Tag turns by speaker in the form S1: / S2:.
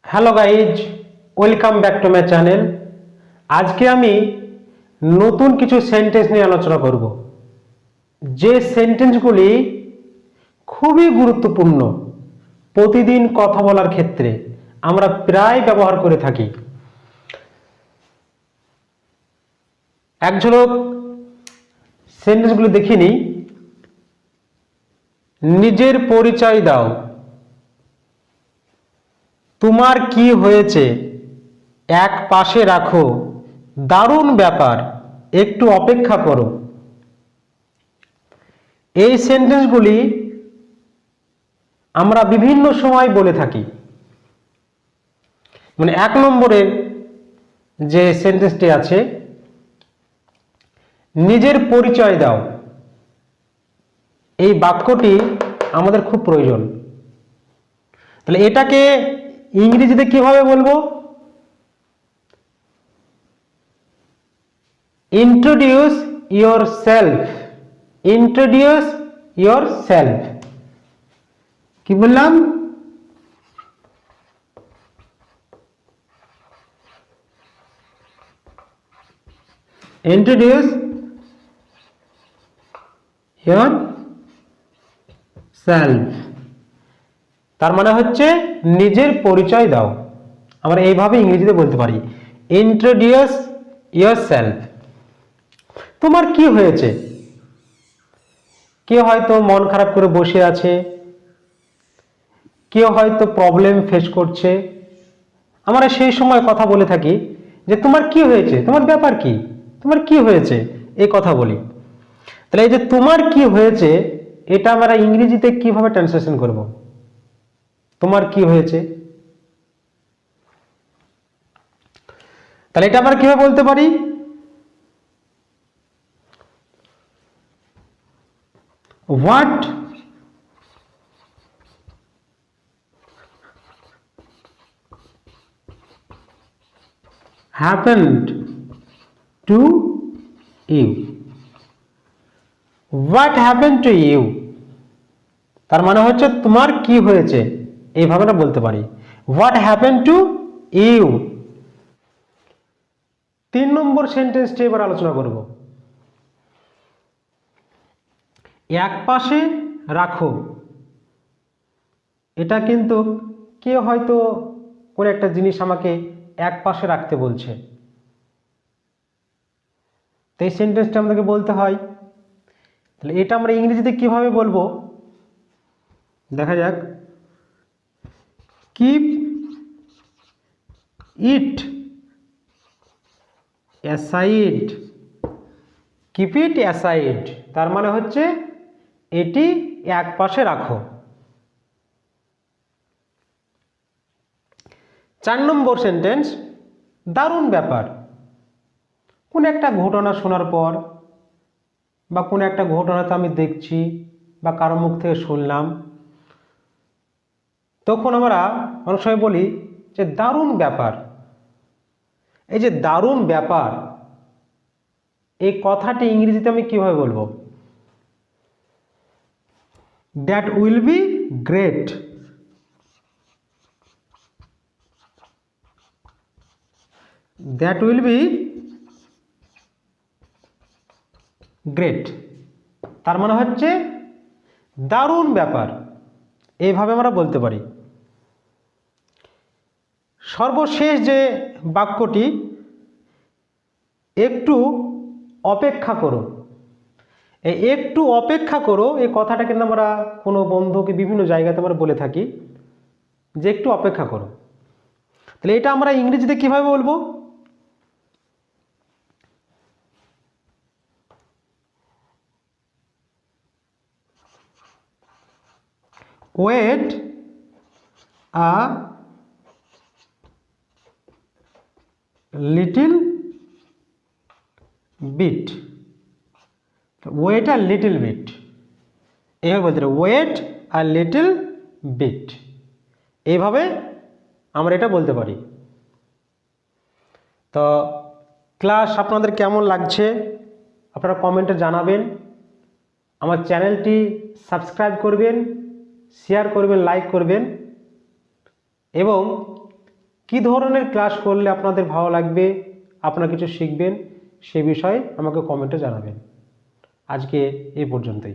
S1: Hello guys, welcome back to my channel. আজকে আমি নতুন কিছু সেন্টেন্স নিয়ে আলোচনা করব, যে সেন্টেন্সগুলি খুবই গুরুত্বপূর্ণ। প্রতিদিন কথা বলার ক্ষেত্রে আমরা প্রায় ব্যবহার করে থাকি। এক ঝলক সেন্টেন্সগুলি দেখে নিই। নিজের পরিচয় দাও। তোমার কি হয়েছে? এক পাশে রাখো। দারুণ ব্যাপার, একটু অপেক্ষা করো। এই সেন্টেন্সগুলি আমরা বিভিন্ন সময় বলে থাকি। মানে এক নম্বরের যে সেন্টেন্সটি আছে, নিজের পরিচয় দাও, এই বাক্যটি আমাদের খুব প্রয়োজন। তাহলে এটাকে ইংরেজিতে কিভাবে বলবো? Introduce your self. Introduce your self. কি বললাম? ইন্ট্রোডিউস ইয়োর সেলফ, তার মানে হচ্ছে নিজের পরিচয় দাও। আমরা এইভাবে ইংরেজিতে বলতে পারি, ইন্ট্রোডিউস ইয়োর সেলফ। তোমার কি হয়েছে? কেউ হয়তো মন খারাপ করে বসে আছে, কেউ হয়তো প্রবলেম ফেস করছে। আমরা সেই সময় কথা বলে থাকি যে তোমার কি হয়েছে, তোমার ব্যাপার কি, তোমার কি হয়েছে, এই কথা বলি। তাহলে এই যে তোমার কি হয়েছে, এটা আমরা ইংরেজিতে কিভাবে ট্রান্সলেশন করব? তোমার কি হয়েছে, তাহলে এটা আমরা কিভাবে বলতে পারি? What happened to you? What happened to you? তার মানে হচ্ছে তোমার কি হয়েছে, এইভাবে আমরা বলতে পারি, হোয়াট হ্যাপেন টু ইউ। 3 নম্বর সেন্টেন্সটি এবার আলোচনা করব। এক পাশে রাখো। এটা কিন্তু কেউ হয়তো কোনো একটা জিনিস আমাকে এক পাশে রাখতে বলছে, তো এই সেন্টেন্সটা আমাদেরকে বলতে হয়। তাহলে এটা আমরা ইংরেজিতে কিভাবে বলবো? দেখা যাক। Keep it aside. Keep it aside, তার মানে হচ্ছে এটি এক পাশে রাখো। 4 নম্বর সেন্টেন্স, দারুণ ব্যাপার। কোন একটা ঘটনা শোনার পর বা কোন একটা ঘটনাতে আমি দেখছি বা কারো মুখ থেকে শুনলাম, তখন আমরা অনেক সময় বলি যে দারুণ ব্যাপার। এই যে দারুণ ব্যাপার, এই কথাটি ইংরেজিতে আমি কিভাবে বলবো? That will be great. That will be great, তার মানে হচ্ছে দারুণ ব্যাপার, এইভাবে আমরা বলতে পারি। সর্বশেষ যে বাক্যটি, একটু অপেক্ষা করো। এই একটু অপেক্ষা করো, এই কথাটা কিন্তু আমরা কোনো বন্ধুকে বিভিন্ন জায়গাতে আমরা বলে থাকি যে একটু অপেক্ষা করো। তাহলে এটা আমরা ইংরেজিতে কিভাবে বলবো? Wait a little bit. Wait a little bit, এইভাবে বলতে হবে, ওয়েট আ লিটল বিট। এইভাবে আমরা এটা বলতে পারি। তো ক্লাস আপনাদের কেমন লাগছে আপনারা কমেন্টে জানাবেন। আমার চ্যানেলটি সাবস্ক্রাইব করবেন, শেয়ার করবেন, লাইক করবেন এবং কি ধরনের ক্লাস করলে আপনাদের ভালো লাগবে, আপনারা কিছু শিখবেন, সে বিষয়ে আমাকে কমেন্টে জানাবেন। আজকে এই পর্যন্তই।